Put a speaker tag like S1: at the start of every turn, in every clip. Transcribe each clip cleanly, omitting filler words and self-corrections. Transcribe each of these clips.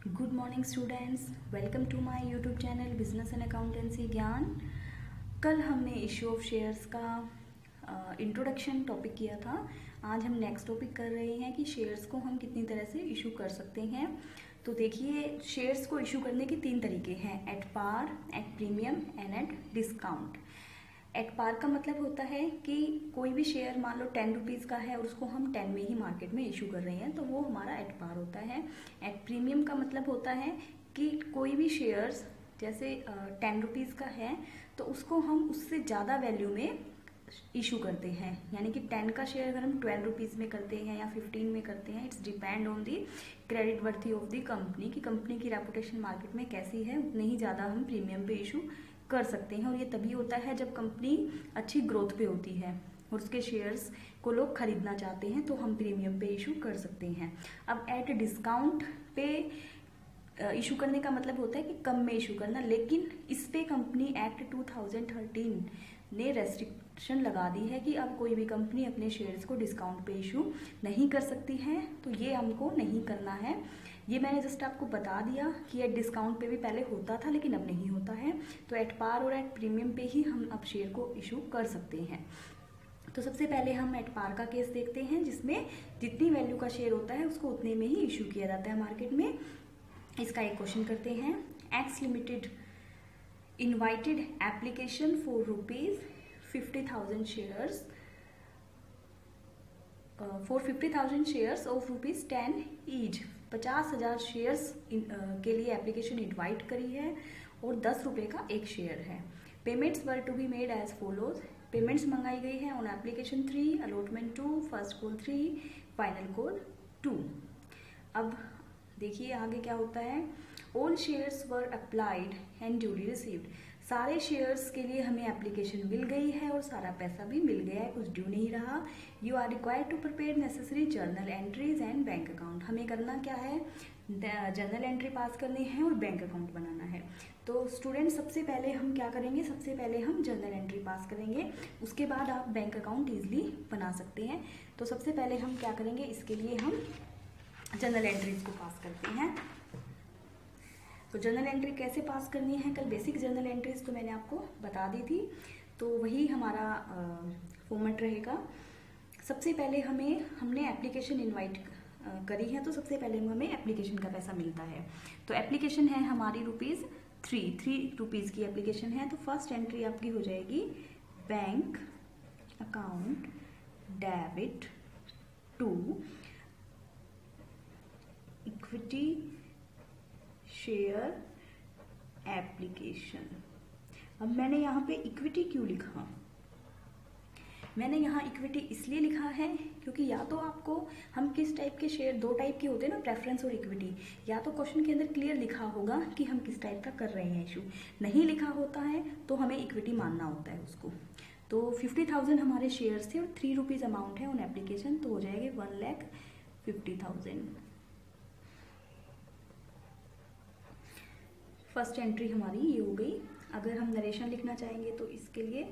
S1: Good morning students, welcome to my YouTube channel business and accountancy ज्ञान। कल हमने issue of shares का introduction topic किया था। आज हम नेक्स्ट टॉपिक कर रहे हैं कि शेयर्स को हम कितनी तरह से इशू कर सकते हैं। तो देखिए, शेयर्स को इशू करने के 3 तरीके हैं: at par, at premium and at discount. At par का मतलब होता है कि कोई भी शेयर मान लो 10 रुपीज़ का है और उसको हम 10 में ही मार्केट में इशू कर रहे हैं, तो वो हमारा एट पार होता है। एट प्रीमियम का मतलब होता है कि कोई भी शेयर्स जैसे 10 रुपीज़ का है तो उसको हम उससे ज़्यादा वैल्यू में इशू करते हैं। यानी कि 10 का शेयर अगर हम 12 रुपीज़ में करते हैं या 15 में करते हैं, it's depend on the credit worthy of the company कि कंपनी की रेपुटेशन मार्केट में कैसी है, उतने ही ज़्यादा हम प्रीमियम पे इशू कर सकते हैं। और ये तभी होता है जब कंपनी अच्छी ग्रोथ पे होती है और उसके शेयर्स को लोग खरीदना चाहते हैं, तो हम प्रीमियम पे इशू कर सकते हैं। अब एट डिस्काउंट पे इशू करने का मतलब होता है कि कम में इशू करना, लेकिन इस पे कंपनी एक्ट 2013 ने रेस्ट्रिक्शन लगा दी है कि अब कोई भी कंपनी अपने शेयर्स को डिस्काउंट पे इशू नहीं कर सकती है, तो ये हमको नहीं करना है। ये मैंने जस्ट आपको बता दिया कि एट डिस्काउंट पे भी पहले होता था लेकिन अब नहीं होता है, तो एट पार और एट प्रीमियम पे ही हम अब शेयर को इशू कर सकते हैं। तो सबसे पहले हम एट पार का केस देखते हैं, जिसमें जितनी वैल्यू का शेयर होता है उसको उतने में ही इशू किया जाता है मार्केट में। इसका एक क्वेश्चन करते हैं। X limited invited application for ₹50,000 shares for 50,000 shares of ₹10 each. 50,000 shares के लिए एप्लीकेशन इनवाइट करी है और 10 रुपये का एक शेयर है। Payments were to be made as follows. Payments मंगाई गई है on application 3, allotment 2, first call 3, final call 2। अब देखिए आगे क्या होता है। All shares were applied and duly received. सारे शेयर्स के लिए हमें एप्लीकेशन मिल गई है और सारा पैसा भी मिल गया है, कुछ ड्यू नहीं रहा। You are required to prepare necessary journal entries and bank account. हमें करना क्या है, जर्नल एंट्री पास करनी है और बैंक अकाउंट बनाना है। तो स्टूडेंट सबसे पहले हम क्या करेंगे, सबसे पहले हम जर्नल एंट्री पास करेंगे, उसके बाद आप बैंक अकाउंट ईजिली बना सकते हैं। तो सबसे पहले हम क्या करेंगे, इसके लिए हम जर्नल एंट्रीज को पास करते हैं। तो जर्नल एंट्री कैसे पास करनी है, कल बेसिक जर्नल एंट्रीज तो मैंने आपको बता दी थी, तो वही हमारा फॉर्मेट रहेगा। सबसे पहले हमने एप्लीकेशन इनवाइट करी है, तो सबसे पहले हमें एप्लीकेशन का पैसा मिलता है। तो एप्लीकेशन है हमारी ₹3 रुपीज़ की एप्लीकेशन है। तो फर्स्ट एंट्री आपकी हो जाएगी bank account debit to equity share application. अब मैंने यहाँ पे इक्विटी क्यों लिखा, मैंने यहाँ इक्विटी इसलिए लिखा है क्योंकि या तो आपको हम किस टाइप के शेयर, 2 टाइप के होते हैं ना, प्रेफरेंस और इक्विटी, या तो क्वेश्चन के अंदर क्लियर लिखा होगा कि हम किस टाइप का कर रहे हैं इशू, नहीं लिखा होता है तो हमें इक्विटी मानना होता है उसको। तो 50,000 हमारे शेयर्स थे और 3 रुपीज़ अमाउंट है ऑन एप्लीकेशन, तो हो जाएंगे 1,50,000। फर्स्ट एंट्री हमारी ये हो गई। अगर हम नरेशन लिखना चाहेंगे तो इसके लिए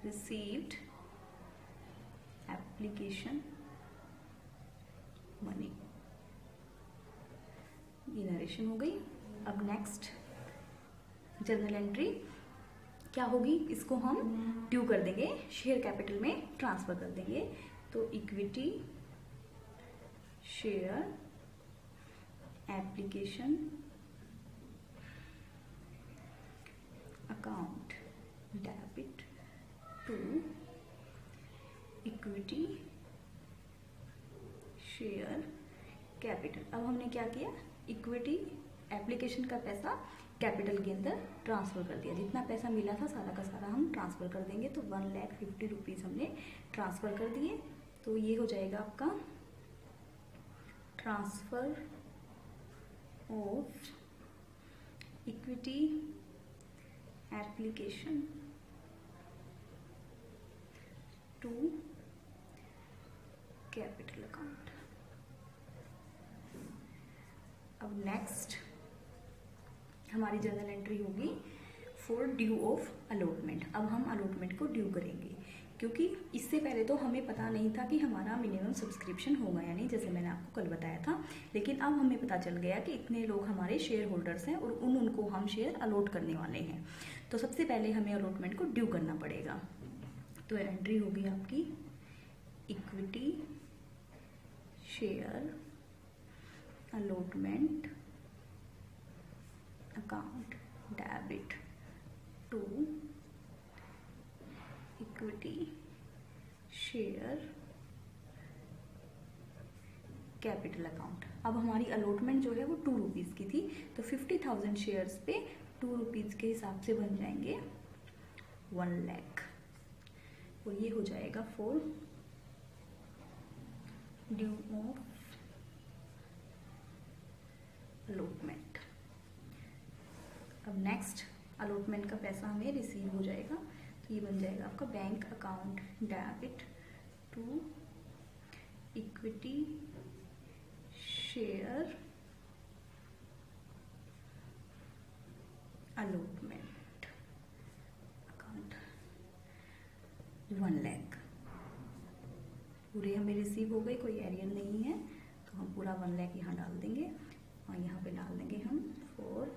S1: रिसीव्ड एप्लीकेशन मनी, ये नरेशन हो गई। अब नेक्स्ट जर्नल एंट्री क्या होगी, इसको हम ड्यू कर देंगे, शेयर कैपिटल में ट्रांसफर कर देंगे। तो equity share application account debit to equity share capital. अब हमने क्या किया, इक्विटी एप्लीकेशन का पैसा कैपिटल के अंदर ट्रांसफर कर दिया। जितना पैसा मिला था सारा का सारा हम ट्रांसफर कर देंगे। तो 1,50,000 रुपीज़ हमने ट्रांसफर कर दिए। तो ये हो जाएगा आपका transfer of equity application to capital account. अब नेक्स्ट हमारी जर्नल एंट्री होगी फॉर ड्यू ऑफ अलॉटमेंट। अब हम अलॉटमेंट को ड्यू करेंगे। क्योंकि इससे पहले तो हमें पता नहीं था कि हमारा मिनिमम सब्सक्रिप्शन होगा या नहीं, जैसे मैंने आपको कल बताया था। लेकिन अब हमें पता चल गया कि इतने लोग हमारे शेयर होल्डर्स हैं और उनको हम शेयर अलॉट करने वाले हैं। तो सबसे पहले हमें अलॉटमेंट को ड्यू करना पड़ेगा। तो एंट्री होगी आपकी equity share allotment account debit to equity share capital account. अब हमारी अलॉटमेंट जो है वो 2 रुपीज़ की थी, तो 50,000 शेयर्स पे 2 रुपीज़ के हिसाब से बन जाएंगे 1 लाख, और ये हो जाएगा फॉर ड्यू ऑफ अलॉटमेंट। अब नेक्स्ट अलॉटमेंट का पैसा हमें रिसीव हो जाएगा, तो ये बन जाएगा आपका bank account debit to equity share allotment account 1 lakh. पूरे हमें रिसीव हो गए, कोई एरियर नहीं है, तो हम पूरा 1 लाख यहाँ डाल देंगे और यहाँ पे डाल देंगे हम फॉर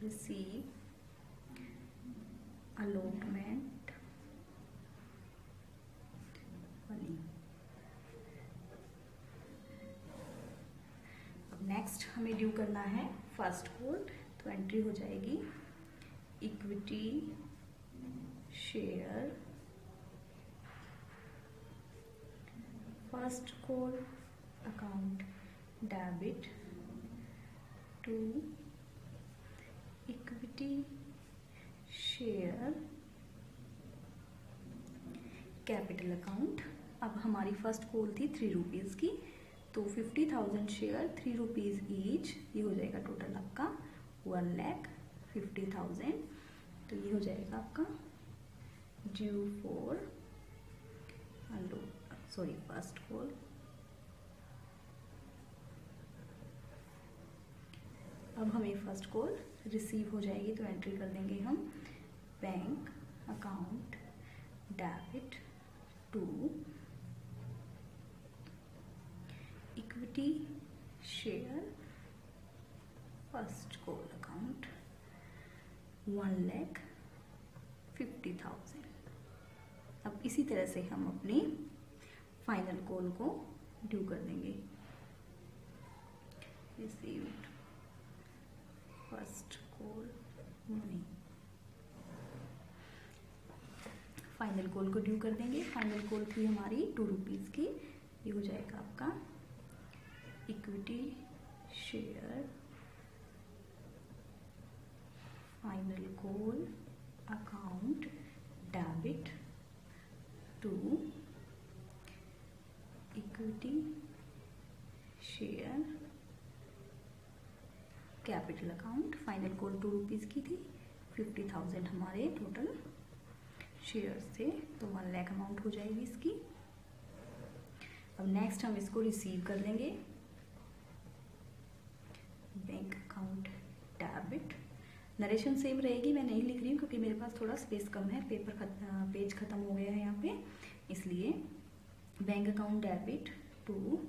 S1: रिसीव अलॉटमेंट मनी। अब नेक्स्ट हमें ड्यू करना है फर्स्ट कॉल, तो एंट्री हो जाएगी equity share first call account debit to equity share capital account. अब हमारी फर्स्ट कॉल थी 3 रुपीज़ की, तो 50,000 शेयर 3 रुपीज़ ईच, ये हो जाएगा टोटल आपका 1,50,000। तो ये हो जाएगा आपका ड्यू फॉर फर्स्ट कॉल अब हमें फर्स्ट कॉल रिसीव हो जाएगी, तो एंट्री कर देंगे हम bank account debit to equity share first call account 1,50,000। अब इसी तरह से हम अपनी फाइनल कॉल को ड्यू कर देंगे। Received first call money, final call को ड्यू कर देंगे। फाइनल कॉल थी हमारी 2 रुपीज़ की, ये हो जाएगा आपका equity share final call account debit to equity share capital account. Final call 2 rupees की थी, 50,000 हमारे टोटल शेयर्स थे, तो 1 लाख अमाउंट हो जाएगी इसकी। अब नेक्स्ट हम इसको रिसीव कर लेंगे bank account debit. Narration same रहेगी, मैं नहीं लिख रही हूँ क्योंकि मेरे पास थोड़ा स्पेस कम है, पेज ख़त्म हो गया है यहाँ पे, इसलिए bank account debit to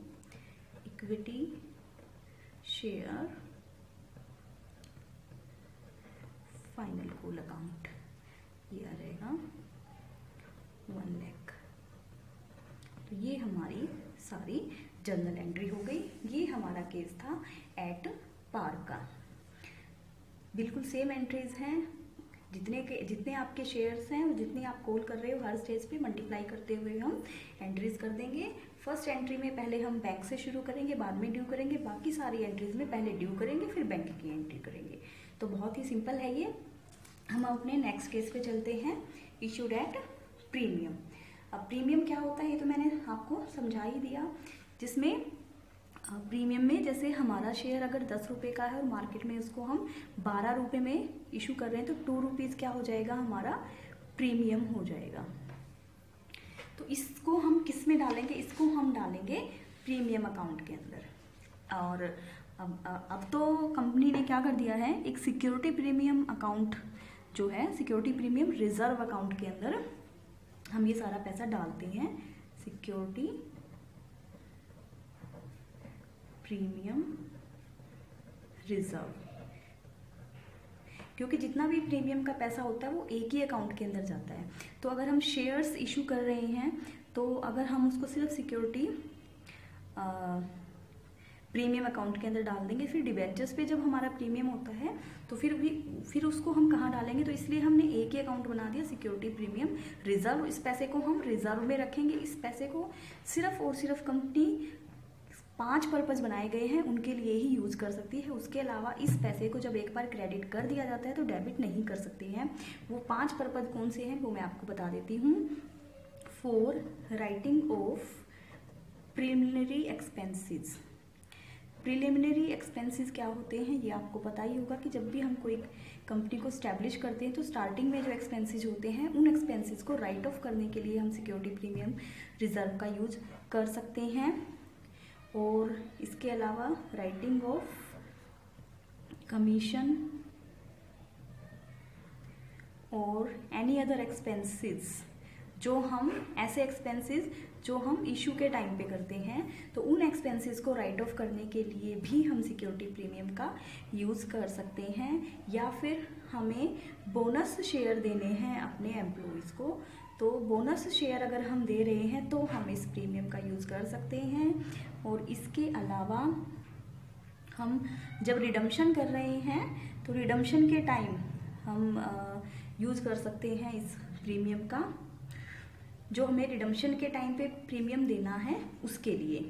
S1: equity share final call account, ये आ रहेगा 1 लाख। तो ये हमारी सारी जर्नल एंट्री हो गई। ये हमारा केस था एट पार का। बिल्कुल सेम एंट्रीज हैं, जितने आपके शेयर्स हैं और जितने आप कॉल कर रहे हो हर स्टेज पे मल्टीप्लाई करते हुए हम एंट्रीज कर देंगे। फर्स्ट एंट्री में पहले हम बैंक से शुरू करेंगे, बाद में ड्यू करेंगे, बाकी सारी एंट्रीज में पहले ड्यू करेंगे फिर बैंक की एंट्री करेंगे। तो बहुत ही सिंपल है ये। हम अपने नेक्स्ट केस पे चलते हैं, इशूड एट प्रीमियम। अब प्रीमियम क्या होता है ये तो मैंने आपको समझा ही दिया, जिसमें प्रीमियम में जैसे हमारा शेयर अगर 10 रुपये का है और मार्केट में उसको हम 12 रुपये में इशू कर रहे हैं, तो 2 रुपीज़ क्या हो जाएगा, हमारा प्रीमियम हो जाएगा। तो इसको हम किस में डालेंगे, इसको हम डालेंगे प्रीमियम अकाउंट के अंदर। और अब तो कंपनी ने क्या कर दिया है, एक सिक्योरिटी प्रीमियम अकाउंट जो है सिक्योरिटी प्रीमियम रिजर्व अकाउंट के अंदर हम ये सारा पैसा डालते हैं। सिक्योरिटी प्रीमियम रिजर्व, क्योंकि जितना भी प्रीमियम का पैसा होता है वो एक ही अकाउंट के अंदर जाता है। तो अगर हम शेयर्स इशू कर रहे हैं तो अगर हम उसको सिर्फ सिक्योरिटी प्रीमियम अकाउंट के अंदर डाल देंगे, फिर डिबेंचर्स पे जब हमारा प्रीमियम होता है तो फिर उसको हम कहाँ डालेंगे, तो इसलिए हमने एक ही अकाउंट बना दिया सिक्योरिटी प्रीमियम रिजर्व। इस पैसे को हम रिजर्व में रखेंगे। इस पैसे को सिर्फ और सिर्फ कंपनी 5 पर्पज़ बनाए गए हैं उनके लिए ही यूज़ कर सकती है। उसके अलावा इस पैसे को जब एक बार क्रेडिट कर दिया जाता है तो डेबिट नहीं कर सकती हैं। वो 5 पर्पज़ कौन से हैं वो मैं आपको बता देती हूँ। For writing of preliminary expenses. Preliminary expenses क्या होते हैं ये आपको पता ही होगा कि जब भी हम कोई कंपनी को स्टैब्लिश करते हैं तो स्टार्टिंग में जो एक्सपेंसेस होते हैं उन एक्सपेंसेस को राइट ऑफ करने के लिए हम सिक्योरिटी प्रीमियम रिजर्व का यूज कर सकते हैं। और इसके अलावा राइटिंग ऑफ कमीशन और एनी अदर एक्सपेंसेस, जो हम ऐसे एक्सपेंसेस जो हम इशू के टाइम पे करते हैं, तो उन एक्सपेंसेस को राइट ऑफ करने के लिए भी हम सिक्योरिटी प्रीमियम का यूज़ कर सकते हैं। या फिर हमें बोनस शेयर देने हैं अपने एम्प्लॉयज़ को, तो बोनस शेयर अगर हम दे रहे हैं तो हम इस प्रीमियम का यूज़ कर सकते हैं। और इसके अलावा हम जब रिडम्पशन कर रहे हैं तो रिडम्पशन के टाइम हम यूज़ कर सकते हैं इस प्रीमियम का, जो हमें रिडम्पशन के टाइम पे प्रीमियम देना है उसके लिए।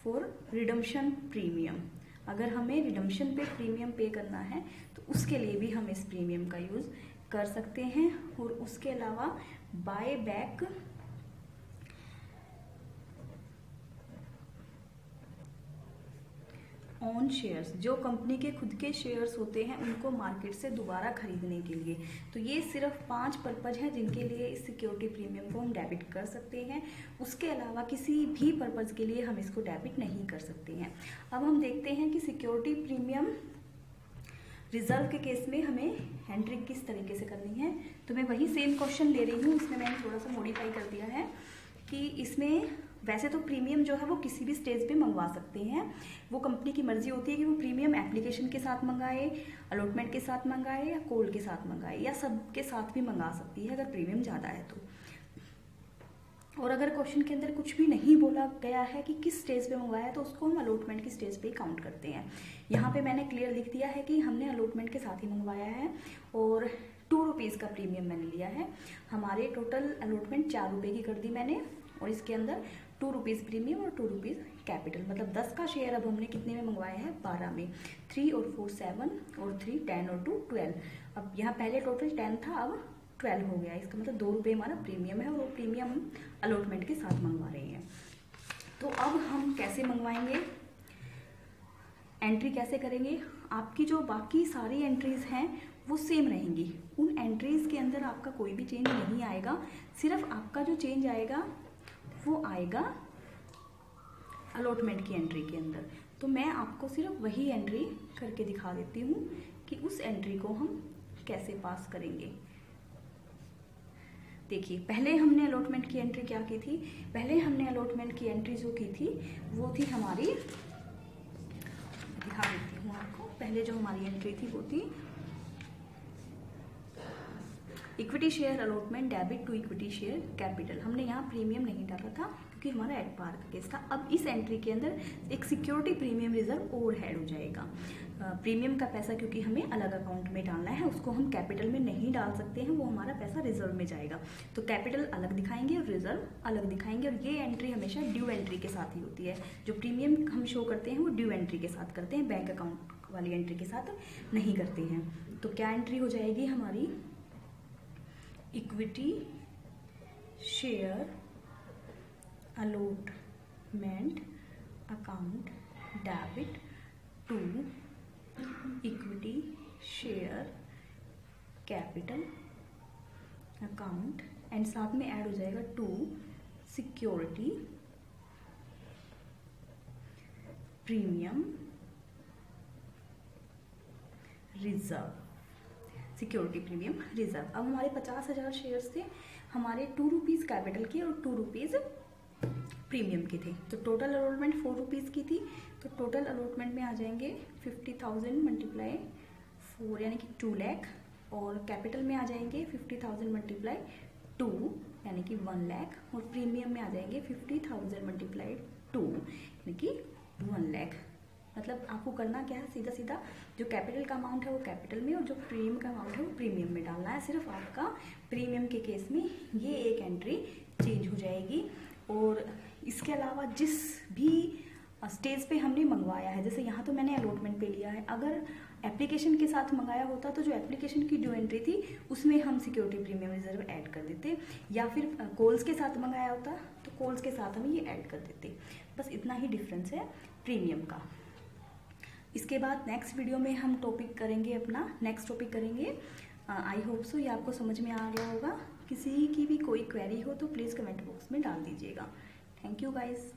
S1: फॉर रिडम्पशन प्रीमियम, अगर हमें रिडम्पशन पे प्रीमियम पे करना है तो उसके लिए भी हम इस प्रीमियम का यूज़ कर सकते हैं। और उसके अलावा बाय बैक ऑन शेयर्स, जो कंपनी के खुद के शेयर्स होते हैं उनको मार्केट से दोबारा खरीदने के लिए। तो ये सिर्फ 5 पर्पज हैं जिनके लिए इस सिक्योरिटी प्रीमियम को हम डेबिट कर सकते हैं। उसके अलावा किसी भी पर्पज के लिए हम इसको डेबिट नहीं कर सकते हैं। अब हम देखते हैं कि सिक्योरिटी प्रीमियम रिजर्व के केस में हमें एंट्री किस तरीके से करनी है। तो मैं वही सेम क्वेश्चन ले रही हूँ, इसमें मैंने थोड़ा सा मॉडिफाई कर दिया है कि इसमें वैसे तो प्रीमियम जो है वो किसी भी स्टेज पे मंगवा सकते हैं। वो कंपनी की मर्जी होती है कि वो प्रीमियम एप्लीकेशन के साथ मंगाए, अलॉटमेंट के साथ मंगाए या कॉल के साथ मंगाए, या सब के साथ भी मंगा सकती है अगर प्रीमियम ज़्यादा है तो। और अगर क्वेश्चन के अंदर कुछ भी नहीं बोला गया है कि किस स्टेज पे मंगवाया है तो उसको हम अलॉटमेंट की स्टेज पे ही काउंट करते हैं। यहाँ पे मैंने क्लियर लिख दिया है कि हमने अलॉटमेंट के साथ ही मंगवाया है और 2 रुपीज़ का प्रीमियम मैंने लिया है। हमारे टोटल अलॉटमेंट 4 रुपये की कर दी मैंने, और इसके अंदर 2 रुपीज़ प्रीमियम और 2 रुपीज़ कैपिटल, मतलब 10 का शेयर अब हमने कितने में मंगवाया है, 12 में। 3 और 4 7 और 3 10 और 2 12। अब यहाँ पहले टोटल 10 था, अब 12 हो गया। इसका मतलब 2 रुपये हमारा प्रीमियम है और वो प्रीमियम हम अलॉटमेंट के साथ मंगवा रहे हैं। तो अब हम कैसे मंगवाएंगे, एंट्री कैसे करेंगे। आपकी जो बाकी सारी एंट्रीज हैं वो सेम रहेंगी, उन एंट्रीज के अंदर आपका कोई भी चेंज नहीं आएगा। सिर्फ आपका जो चेंज आएगा वो आएगा अलॉटमेंट की एंट्री के अंदर। तो मैं आपको सिर्फ वही एंट्री करके दिखा देती हूँ कि उस एंट्री को हम कैसे पास करेंगे। देखिए, पहले हमने अलॉटमेंट की एंट्री क्या की थी, पहले हमने अलॉटमेंट की एंट्री जो की थी वो थी हमारी, दिखा देती हूँ आपको। पहले जो हमारी एंट्री थी वो थी equity share allotment debit to equity share capital. हमने यहाँ प्रीमियम नहीं डाला था क्योंकि हमारा एट पार का केस था। अब इस एंट्री के अंदर एक सिक्योरिटी प्रीमियम रिजर्व और ऐड हो जाएगा। प्रीमियम का पैसा क्योंकि हमें अलग अकाउंट में डालना है, उसको हम कैपिटल में नहीं डाल सकते हैं, वो हमारा पैसा रिजर्व में जाएगा। तो कैपिटल अलग दिखाएंगे और रिजर्व अलग दिखाएंगे, और ये एंट्री हमेशा ड्यू एंट्री के साथ ही होती है। जो प्रीमियम हम शो करते हैं वो ड्यू एंट्री के साथ करते हैं, बैंक अकाउंट वाली एंट्री के साथ नहीं करते हैं। तो क्या एंट्री हो जाएगी हमारी, equity share allotment account debit to equity share capital account, and साथ में ऐड हो जाएगा to security premium reserve. Security premium reserve. अब हमारे 50,000 शेयर्स थे, हमारे 2 रुपीज़ कैपिटल के और 2 रुपीज़ प्रीमियम के थे। तो टोटल अलॉटमेंट 4 रुपीज़ की थी, तो टोटल अलॉटमेंट में आ जाएंगे 50,000 मल्टीप्लाई 4 यानी कि 2 लाख, और कैपिटल में आ जाएंगे 50,000 मल्टीप्लाई 2 यानी कि 1 लाख, और प्रीमियम में आ जाएंगे 50,000 मल्टीप्लाई 2 यानी कि 1 लाख। मतलब आपको करना क्या है, सीधा सीधा जो कैपिटल का अमाउंट है वो कैपिटल में और जो प्रीमियम का अमाउंट है वो प्रीमियम में डालना है। सिर्फ आपका प्रीमियम के केस में ये एक एंट्री चेंज हो जाएगी। और इसके अलावा जिस भी स्टेज पे हमने मंगवाया है, जैसे यहाँ तो मैंने अलॉटमेंट पे लिया है, अगर एप्लीकेशन के साथ मंगाया होता तो जो एप्लीकेशन की जो एंट्री थी उसमें हम सिक्योरिटी प्रीमियम रिजर्व ऐड कर देते, या फिर कॉल्स के साथ मंगाया होता तो कॉल्स के साथ हम ये ऐड कर देते। बस इतना ही डिफरेंस है प्रीमियम का। इसके बाद नेक्स्ट वीडियो में हम टॉपिक करेंगे, अपना नेक्स्ट टॉपिक करेंगे। आई होप सो ये आपको समझ में आ गया होगा। किसी की भी कोई क्वेरी हो तो प्लीज़ कमेंट बॉक्स में डाल दीजिएगा। Thank you guys.